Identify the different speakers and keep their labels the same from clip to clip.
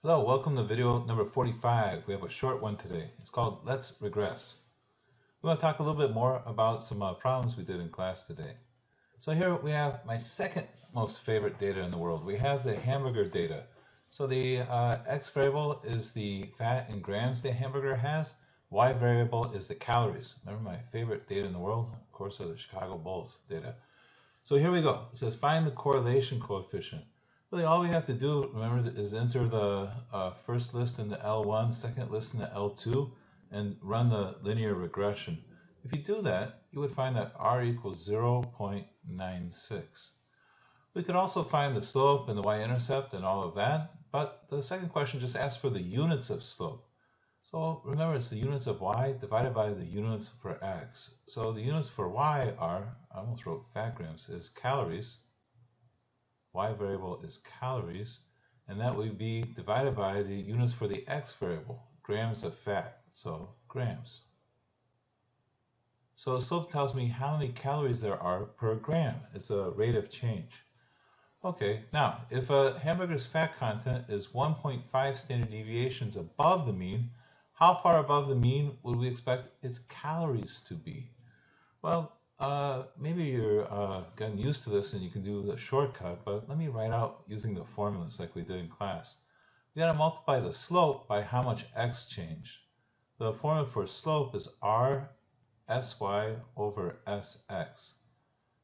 Speaker 1: Hello, welcome to video number 45. We have a short one today. It's called Let's Regress. We want to talk a little bit more about some problems we did in class today. So here we have my second most favorite data in the world. We have the hamburger data. So the X variable is the fat in grams the hamburger has. Y variable is the calories. Remember my favorite data in the world? Of course, are the Chicago Bulls data. So here we go. It says find the correlation coefficient. Really, all we have to do, remember, is enter the first list in the L1, second list in the L2, and run the linear regression. If you do that, you would find that R equals 0.96. We could also find the slope and the y-intercept and all of that, but the second question just asks for the units of slope. So remember, it's the units of y divided by the units for x. So the units for y are, I almost wrote fat grams, is calories. Y variable is calories, and that would be divided by the units for the x variable, grams of fat, so grams. So the slope tells me how many calories there are per gram. It's a rate of change. Okay, now, if a hamburger's fat content is 1.5 standard deviations above the mean, how far above the mean would we expect its calories to be? Well, maybe you're getting used to this and you can do the shortcut, but let me write out using the formulas like we did in class. We got to multiply the slope by how much x changed. The formula for slope is r sy over sx.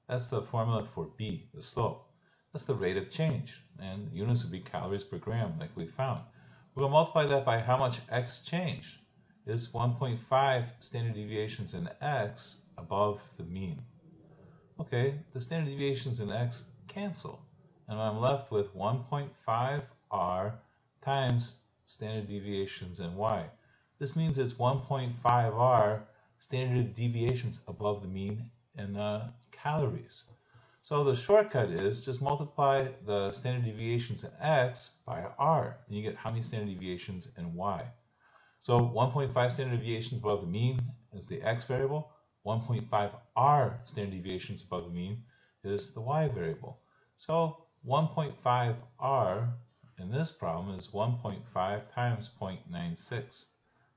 Speaker 1: That's the formula for b, the slope. That's the rate of change, and units would be calories per gram like we found. We're going to multiply that by how much x changed. It's 1.5 standard deviations in x above the mean. Okay, the standard deviations in x cancel, and I'm left with 1.5 r times standard deviations in y. This means it's 1.5 r standard deviations above the mean in calories. So the shortcut is just multiply the standard deviations in x by r, and you get how many standard deviations in y. So 1.5 standard deviations above the mean is the x variable. 1.5 r standard deviations above the mean is the y variable. So 1.5 r in this problem is 1.5 times 0.96.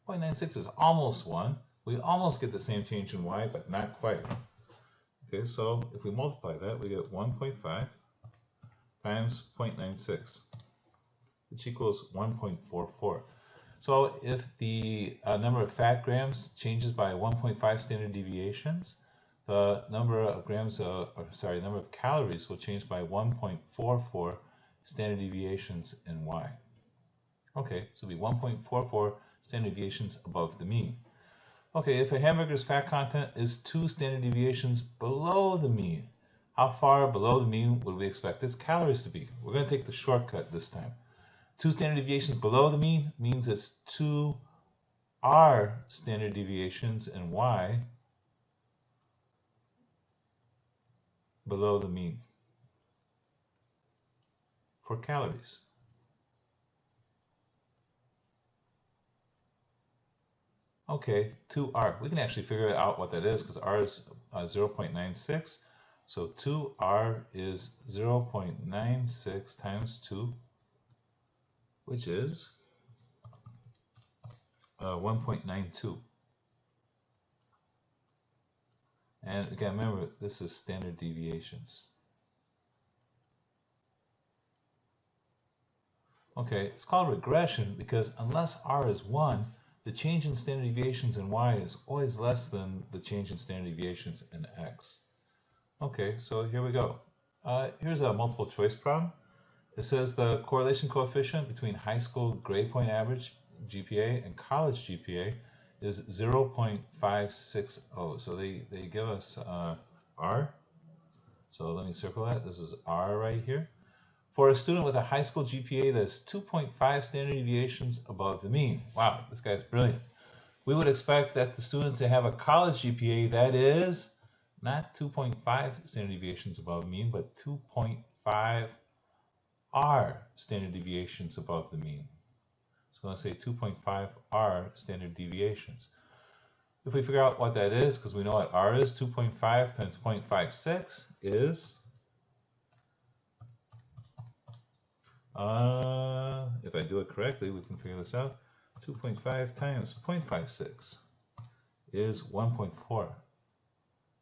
Speaker 1: 0.96 is almost 1. We almost get the same change in y, but not quite. Okay, so if we multiply that, we get 1.5 times 0.96, which equals 1.44. So if the number of fat grams changes by 1.5 standard deviations, the number of number of calories will change by 1.44 standard deviations in y. Okay, so it'll be 1.44 standard deviations above the mean. Okay, if a hamburger's fat content is 2 standard deviations below the mean, how far below the mean would we expect its calories to be? We're going to take the shortcut this time. 2 standard deviations below the mean means it's 2 r standard deviations in y below the mean for calories. Okay, 2r. We can actually figure out what that is because r is 0.96. So 2r is 0.96 times 2, which is 1.92. And again, remember, this is standard deviations. Okay, it's called regression because unless r is 1, the change in standard deviations in y is always less than the change in standard deviations in x. Okay, so here we go. Here's a multiple choice problem. It says the correlation coefficient between high school grade point average GPA and college GPA is 0.560. So they give us R. So let me circle that. This is R right here. For a student with a high school GPA that's 2.5 standard deviations above the mean. Wow, this guy's brilliant. We would expect that the student to have a college GPA that is not 2.5 standard deviations above the mean, but 2.5 r standard deviations above the mean. So let's say 2.5 r standard deviations. If we figure out what that is, because we know what r is, 2.5 times 0.56 is, if I do it correctly, we can figure this out. 2.5 times 0.56 is 1.4.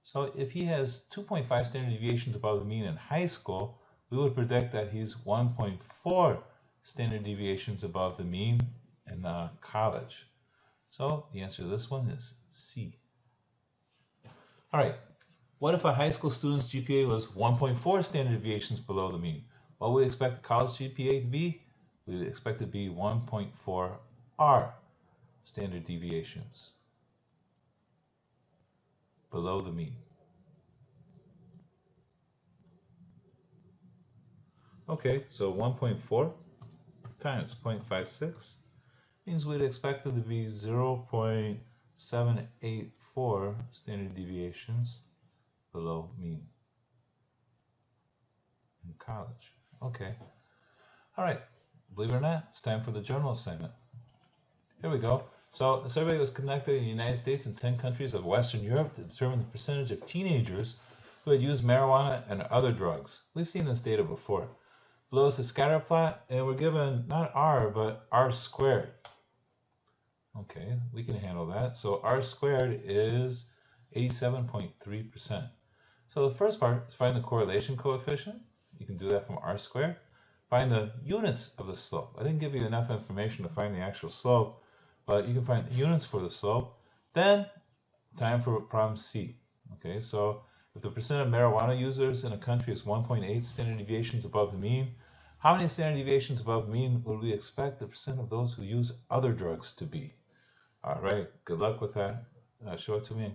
Speaker 1: So if he has 2.5 standard deviations above the mean in high school, we would predict that he's 1.4 standard deviations above the mean in college. So the answer to this one is C. All right, what if a high school student's GPA was 1.4 standard deviations below the mean? What would we expect the college GPA to be? We would expect it to be 1.4 R standard deviations below the mean. Okay, so 1.4 times 0.56 means we'd expect it to be 0.784 standard deviations below mean in college. Okay. All right. Believe it or not, it's time for the journal assignment. Here we go. So a survey was conducted in the United States and 10 countries of Western Europe to determine the percentage of teenagers who had used marijuana and other drugs. We've seen this data before. Below is the scatter plot, and we're given not R, but R squared. Okay, we can handle that. So R squared is 87.3%. So the first part is find the correlation coefficient. You can do that from R squared. Find the units of the slope. I didn't give you enough information to find the actual slope, but you can find the units for the slope. Then, time for problem C. Okay, so if the percent of marijuana users in a country is 1.8 standard deviations above the mean, how many standard deviations above the mean would we expect the percent of those who use other drugs to be? All right, good luck with that. Show it to me.